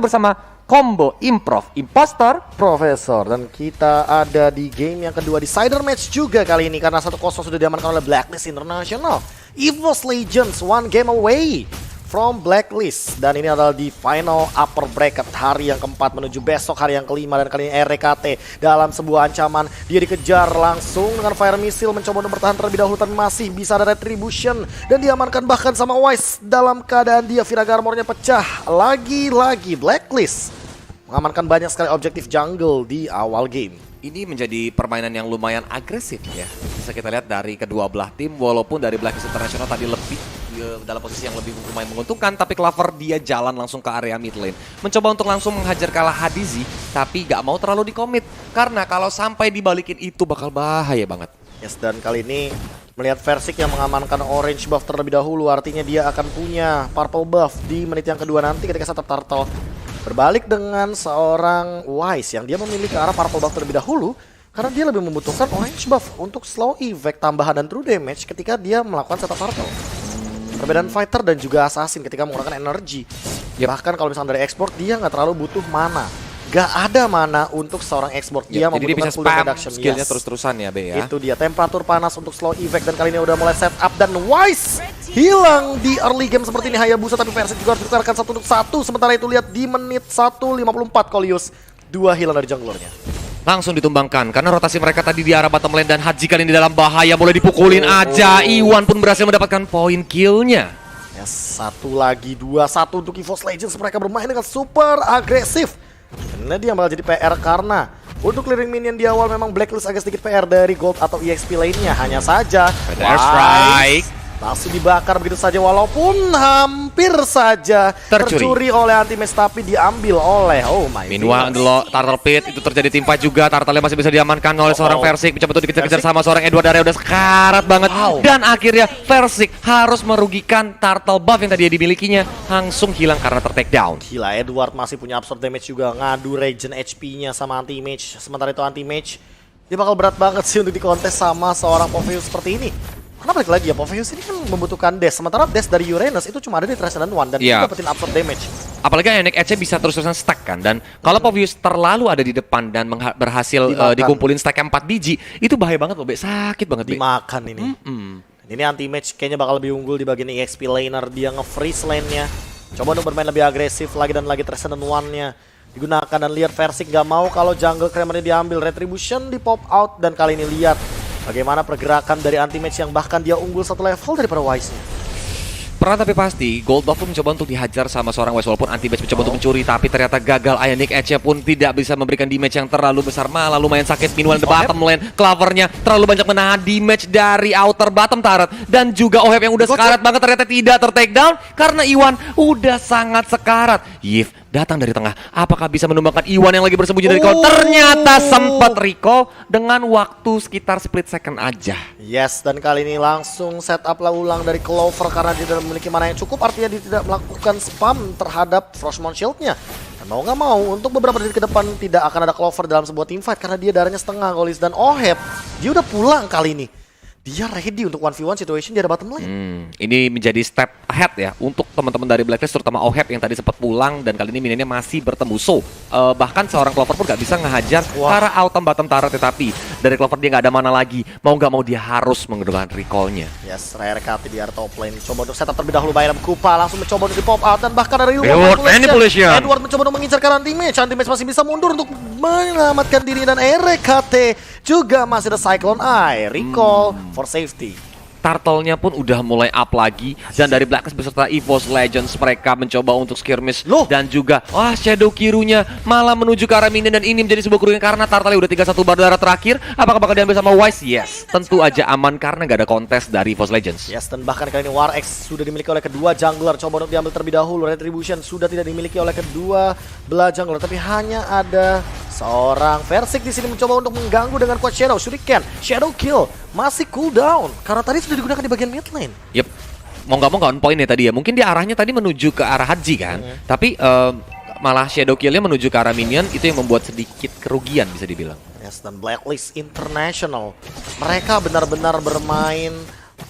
bersama Combo Improv Impostor Profesor. Dan kita ada di game yang kedua di Cider Match juga kali ini, karena 1-0 sudah diamankan oleh Blacklist International. EVOS Legends one game away from Blacklist. Dan ini adalah di final upper bracket hari yang keempat menuju besok hari yang kelima. Dan kali ini RKT dalam sebuah ancaman, dia dikejar langsung dengan fire missile, mencoba untuk bertahan terlebih dahulu, tapi masih bisa ada retribution dan diamankan bahkan sama Wise dalam keadaan dia Viraga armornya pecah. Lagi-lagi Blacklist mengamankan banyak sekali objektif jungle di awal game. Ini menjadi permainan yang lumayan agresif ya. Bisa kita lihat dari kedua belah tim, walaupun dari Blacklist International tadi lebih dalam posisi yang lebih lumayan menguntungkan, tapi Clover dia jalan langsung ke area mid lane. Mencoba untuk langsung menghajar kalah Hadizi, tapi gak mau terlalu dikomit. Karena kalau sampai dibalikin itu bakal bahaya banget. Yes, dan kali ini melihat Versik yang mengamankan orange buff terlebih dahulu, artinya dia akan punya purple buff di menit yang kedua nanti ketika Setup Turtle berbalik dengan seorang Wise yang dia memilih ke arah purple buff terlebih dahulu karena dia lebih membutuhkan orange buff untuk slow effect tambahan dan true damage ketika dia melakukan Setup Turtle. Perbedaan fighter dan juga assassin ketika menggunakan energi. Bahkan kalau misalnya dari export dia nggak terlalu butuh mana. Gak ada mana untuk seorang export. Dia jadi dia bisa membutuhkan cooldown spam reduction. skillnya terus-terusan ya, Be ya. Itu dia temperatur panas untuk slow effect, dan kali ini udah mulai set up dan Wise hilang di early game seperti ini. Hayabusa tapi Versik juga harus ditukarkan 1-1. Sementara itu lihat di menit 1:54 Kolius 2 hilang dari junglernya. Langsung ditumbangkan karena rotasi mereka tadi di arah bottom lane, dan Haji kali ini dalam bahaya, boleh dipukulin aja. Iwan pun berhasil mendapatkan poin killnya. Yes, satu lagi 2-1 untuk EVOS Legends. Mereka bermain dengan super agresif. Karena dia malah jadi PR karena untuk clearing minion di awal memang Blacklist agak sedikit PR dari gold atau EXP lainnya. Hanya saja Strike langsung dibakar begitu saja, walaupun hampir saja tercuri oleh anti-match, tapi diambil oleh Meanwhile, Turtle Pit itu terjadi timpa juga. Turtle masih bisa diamankan oleh seorang Versik. Mencoba untuk dikejar-kejar sama seorang Edward. Area udah sekarat banget. Dan akhirnya Versik harus merugikan Turtle buff yang tadi dimilikinya. Langsung hilang karena ter-take down. Gila, Edward masih punya absorb damage juga. Ngadu regen HP-nya sama anti-match. Sementara itu anti-match dia bakal berat banget sih untuk dikontes sama seorang Popheus seperti ini. Karena balik lagi ya, Popheus ini kan membutuhkan dash. Sementara dash dari Uranus itu cuma ada di Transcendent One dan dia dapetin absorb damage. Apalagi Ionic Edge bisa terus-terusan stack kan. Dan kalau Popheus terlalu ada di depan dan berhasil dikumpulin stack 4 biji, itu bahaya banget loh, Be. Sakit banget, Be. Dimakan ini. Ini anti-match kayaknya bakal lebih unggul di bagian EXP laner. Dia nge-freeze lane-nya. Coba untuk bermain lebih agresif lagi dan lagi. Transcendent One-nya digunakan, dan lihat Versik gak mau kalau jungle Kramer diambil. Retribution di pop out, dan kali ini lihat bagaimana pergerakan dari anti-match yang bahkan dia unggul 1 level daripada Wise-nya. Pernah tapi pasti, Gold Buff pun mencoba untuk dihajar sama seorang Wise, walaupun anti-match mencoba untuk mencuri, tapi ternyata gagal. Ionic Edge pun tidak bisa memberikan damage yang terlalu besar, malah lumayan sakit. Meanwhile the bottom lane, Clovernya terlalu banyak menahan damage dari outer bottom turret, dan juga Oheb yang udah sekarat banget ternyata tidak ter-take down karena Iwan udah sangat sekarat. Yif datang dari tengah, apakah bisa menumbangkan Iwan yang lagi bersembunyi dari recall? Ternyata sempat recall dengan waktu sekitar split second aja. Yes, dan kali ini langsung setup ulang dari Clover karena dia tidak memiliki mana yang cukup, artinya dia tidak melakukan spam terhadap Frostmourne Shield-nya. Dan mau nggak mau, untuk beberapa detik ke depan tidak akan ada Clover dalam sebuah teamfight karena dia darahnya setengah, Golis. Dan Oheb, dia udah pulang kali ini. Dia ready untuk 1v1 situation di bottom lane. Ini menjadi step ahead ya untuk teman-teman dari Blacklist, terutama Oheb yang tadi sempat pulang dan kali ini minionnya masih bertemu. So, bahkan seorang Clover pun gak bisa ngehajar karena autumn bottom turret, tetapi dari Clover dia gak ada mana lagi. Mau gak mau dia harus menggunakan recall-nya. Yes, RKT di area top lane. Coba untuk setup terlebih dahulu, Bayram Kupa langsung mencoba untuk di pop out, dan bahkan dari Reward manipulation. Edward mencoba untuk mengincarkan anti-match. Anti-match masih bisa mundur untuk menyelamatkan diri, dan RKT juga masih ada Cyclone Eye, recall for safety. Turtle-nya pun udah mulai up lagi, dan dari Blacklist beserta EVOS Legends mereka mencoba untuk skirmish dan juga Shadow Kirunya malah menuju ke arah minion, dan ini menjadi sebuah kerugian karena Turtle udah 3-1 berdarah terakhir. Apakah bakal diambil sama Wise? Yes, tentu aja aman karena gak ada kontes dari EVOS Legends. Yes, dan bahkan kali ini War X sudah dimiliki oleh kedua jungler. Coba untuk diambil terlebih dahulu. Retribution sudah tidak dimiliki oleh kedua belah jungler, tapi hanya ada seorang Versik di sini mencoba untuk mengganggu dengan Quad Shadow. Shuriken, Shadow Kill masih cooldown karena tadi sudah digunakan di bagian mid lane. Yep, mau nggak on point ya tadi ya. Mungkin dia arahnya tadi menuju ke arah Haji kan, tapi malah Shadow Kill-nya menuju ke arah minion, itu yang membuat sedikit kerugian bisa dibilang. Yes, dan Blacklist International mereka benar-benar bermain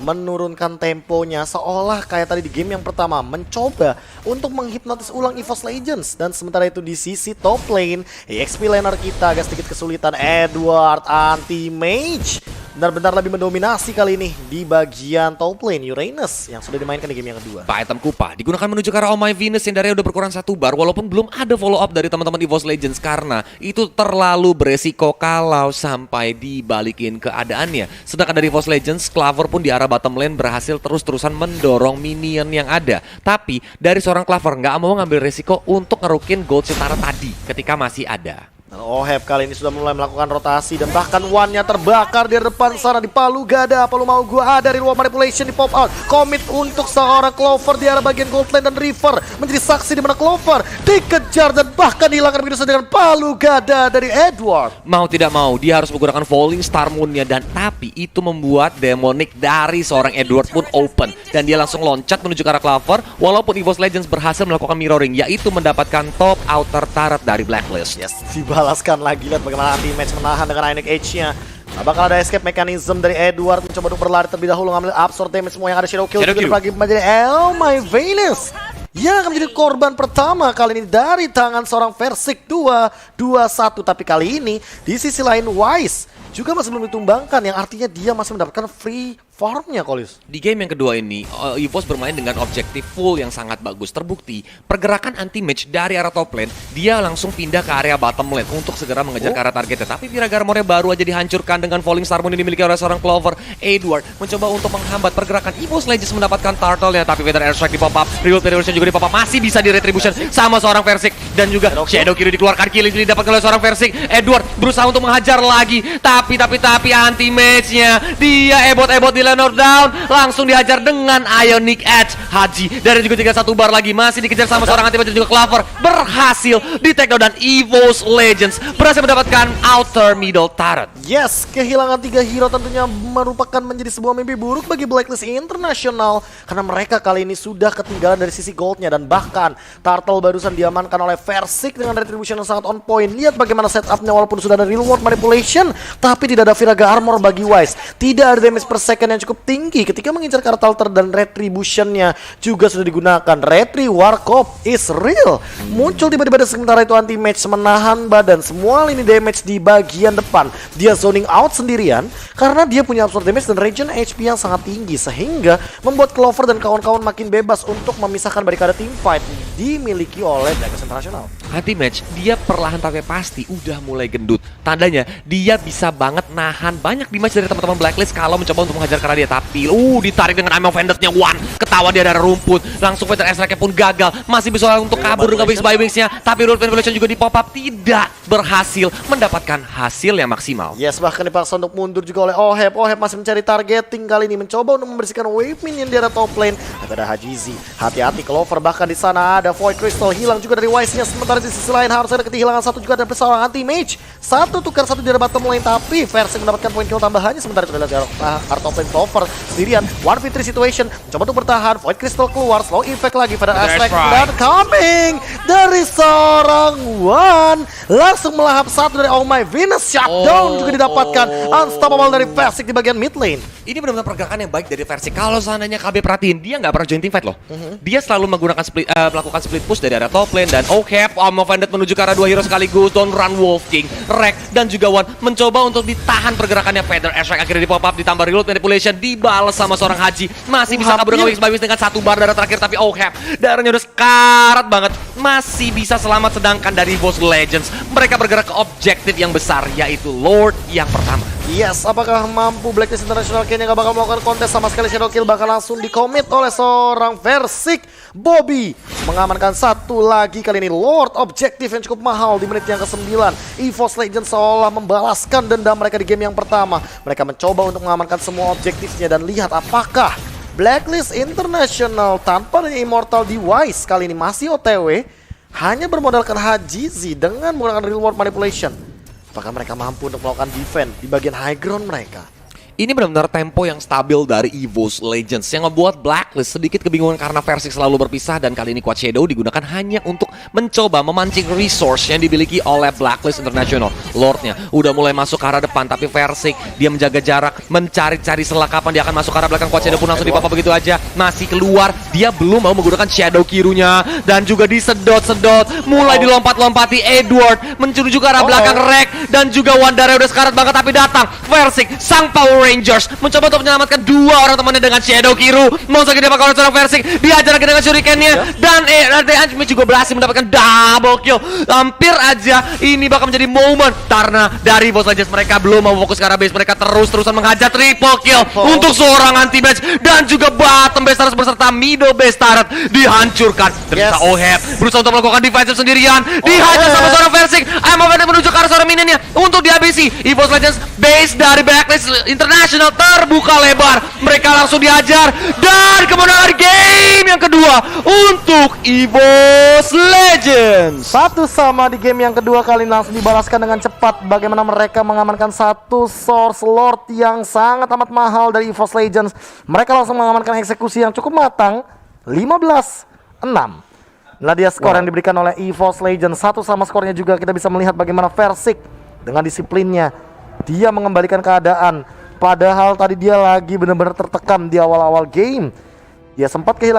menurunkan temponya seolah kayak tadi di game yang pertama mencoba untuk menghipnotis ulang EVOS Legends. Dan sementara itu di sisi top lane, EXP laner kita agak sedikit kesulitan. Edward anti-mage benar-benar lebih mendominasi kali ini di bagian top lane. Uranus yang sudah dimainkan di game yang kedua. Pak item Kupa digunakan menuju ke arah Oh My Venus yang darahnya udah berkurang 1 bar, walaupun belum ada follow up dari teman-teman EVOS Legends karena itu terlalu beresiko kalau sampai dibalikin keadaannya. Sedangkan dari EVOS Legends, Clover pun di arah bottom lane berhasil terus-terusan mendorong minion yang ada. Tapi dari seorang Clover nggak mau ngambil resiko untuk ngerukin gold setara tadi ketika masih ada. Dan Oheb kali ini sudah mulai melakukan rotasi dan bahkan one-nya terbakar di depan sana di Palu Gada. Apa lu mau gua ada reward manipulation di pop out. Commit untuk seorang Clover di arah bagian gold lane dan River menjadi saksi di mana Clover dikejar dan bahkan dihilangkan begitu saja dengan Palu Gada dari Edward. Mau tidak mau dia harus menggunakan Falling Star Moon-nya, dan tapi itu membuat demonic dari seorang Edward pun open dan dia langsung loncat menuju ke arah Clover, walaupun EVOS Legends berhasil melakukan mirroring, yaitu mendapatkan top outer turret dari Blacklist. Yes, dibalaskan lagi. Lihat bagaimana anti-match menahan dengan Ionic Edge-nya. Nah, bakal ada escape mechanism dari Edward, mencoba untuk berlari terlebih dahulu, ngambil absorb damage semua yang ada. Shadow Kill juga lagi menjadi Oh My Venus yang akan menjadi korban pertama kali ini dari tangan seorang Versik 2-2-1. Tapi kali ini di sisi lain Wise juga masih belum ditumbangkan, yang artinya dia masih mendapatkan free farmnya, Kolis. Di game yang kedua ini, EVOS bermain dengan objektif full yang sangat bagus. Terbukti, pergerakan anti-match dari arah top lane, dia langsung pindah ke area bottom lane untuk segera mengejar ke arah targetnya. Tapi Viraga Armor-nya baru aja dihancurkan dengan Falling Star Moon yang dimiliki oleh seorang Clover. Edward mencoba untuk menghambat pergerakan EVOS Legends mendapatkan turtle-nya, tapi Feather Airstrike di pop-up, Reward Manipulation juga di pop-up, masih bisa di retribution sama seorang Versik. Dan juga Shadow Kill dikeluarkan, kill didapatkan oleh seorang Versik. Edward berusaha untuk menghajar lagi, tapi anti-match-nya dia ebot-ebot di Lenor down, langsung dihajar dengan Ionic Edge. Haji dari juga 3-1 bar lagi, masih dikejar sama seorang anti-match dan juga Clover, berhasil di take down dan EVOS Legends berhasil mendapatkan outer middle turret. Yes, kehilangan 3 hero tentunya merupakan menjadi sebuah mimpi buruk bagi Blacklist International karena mereka kali ini sudah ketinggalan dari sisi goldnya. Dan bahkan turtle barusan diamankan oleh Versik dengan retribution yang sangat on point. Lihat bagaimana setupnya, walaupun sudah ada reward manipulation tapi tidak ada Viraga Armor bagi Wise, tidak ada damage per second yang cukup tinggi ketika mengincar ke arah Talter, dan retributionnya juga sudah digunakan. Retri Warkop is real muncul tiba-tiba, sementara itu anti-match menahan badan semua lini damage di bagian depan. Dia zoning out sendirian karena dia punya absorb damage dan regen HP yang sangat tinggi, sehingga membuat Clover dan kawan-kawan makin bebas untuk memisahkan barikade team fight dimiliki oleh Blacklist International. Anti-match dia perlahan tapi pasti udah mulai gendut. Tandanya dia bisa banget nahan banyak damage dari teman-teman Blacklist kalau mencoba untuk menghajar karena dia. Tapi ditarik dengan Eye of Vengeance-nya One, ketawa dia dari rumput, langsung Feather Airstrike pun gagal, masih bisa untuk kabur dengan Wings by Wings-nya, tapi Reward Manipulation juga di pop up, tidak berhasil mendapatkan hasil yang maksimal. Yes, bahkan dipaksa untuk mundur juga oleh Oheb. Oheb masih mencari targeting kali ini, mencoba untuk membersihkan wave minion di arah top lane. Tapi ada Hajizi, hati-hati Clover, bahkan di sana ada Void Crystal hilang juga dari Wise-nya. Sementara di sisi lain harus ada kehilangan satu juga dari seorang anti-mage. Satu tukar satu di arah bottom lane, tapi Versik mendapatkan poin kill tambahannya. Sementara itu adalah top lane Clover sendirian, 1v3 situation, coba untuk bertahan. Void Crystal keluar, slow effect lagi pada aspek dan coming dari seorang One, langsung melahap satu dari Oh My Venus. Shutdown juga didapatkan, unstoppable dari Versik di bagian mid lane. Ini benar-benar pergerakan yang baik dari Versik. Kalau seandainya KB perhatiin, dia nggak pernah join team fight loh. Dia selalu melakukan split push dari arah top lane, dan Armor Vended menuju ke arah 2 hero sekaligus. Don't Run Wolf King, Rek dan juga One mencoba untuk ditahan pergerakannya. Feather Airstrike akhirnya di pop up, ditambah Reload Manipulation, dibalas sama seorang Haji, masih bisa kabur dengan Wings by Wings dengan 1 bar darah terakhir. Tapi darahnya udah sekarat banget, masih bisa selamat. Sedangkan dari EVOS Legends, mereka bergerak ke objektif yang besar, yaitu Lord yang pertama. Yes, apakah mampu Blacklist International? Kayaknya gak bakal melakukan kontes sama sekali. Shadow Kill bakal langsung di-commit oleh seorang Versik. Bobby mengamankan satu lagi kali ini Lord, objektif yang cukup mahal di menit yang ke-9. EVOS Legends seolah membalaskan dendam mereka di game yang pertama. Mereka mencoba untuk mengamankan semua objektifnya, dan lihat apakah Blacklist International tanpa adanya Immortal di Wise kali ini masih OTW, hanya bermodalkan Hajizi dengan menggunakan Reward Manipulation. Apakah mereka mampu untuk melakukan defense di bagian high ground mereka? Ini benar-benar tempo yang stabil dari EVOS Legends yang membuat Blacklist sedikit kebingungan karena Versik selalu berpisah, dan kali ini Quad Shadow digunakan hanya untuk mencoba memancing resource yang dimiliki oleh Blacklist International. Lordnya udah mulai masuk ke arah depan, tapi Versik dia menjaga jarak, mencari-cari celah kapan dia akan masuk ke arah belakang. Quad Shadow pun langsung dipapa begitu aja, masih keluar. Dia belum mau menggunakan Shadow Kirunya dan juga disedot-sedot, mulai dilompat-lompati Edward menuju ke arah belakang Rek, dan juga Wandara udah sekarat banget, tapi datang Versik sang Power Rangers mencoba untuk menyelamatkan dua orang temannya dengan Shadow Kiru. Mau sakit diapakan oleh seorang Versik, dihajar lagi dengan Shuriken-nya, dan Anjmi juga berhasil mendapatkan double kill. Hampir aja ini bakal menjadi momen karena dari EVOS Legends mereka belum mau fokus ke arah base, mereka terus-terusan menghajar triple kill untuk seorang anti-match, dan juga bottom base turret beserta middle base turret dihancurkan. Ternyata Oheb berusaha untuk melakukan defensive sendirian, dihajar sama seorang Versik. Amavenda menuju ke arah seorang minionnya untuk dihabisi. EVOS Legends base dari Blacklist International terbuka lebar, mereka langsung dihajar, dan kemenangan game yang kedua untuk EVOS Legends. 1-1 di game yang kedua kali ini langsung dibalaskan dengan cepat. Bagaimana mereka mengamankan satu source lord yang sangat amat mahal dari EVOS Legends. Mereka langsung mengamankan eksekusi yang cukup matang, 15-6. Nah dia skor yang diberikan oleh EVOS Legends. 1-1 skornya juga kita bisa melihat bagaimana Versik dengan disiplinnya dia mengembalikan keadaan. Padahal tadi dia lagi benar-benar tertekan di awal-awal game. Dia sempat kehilangan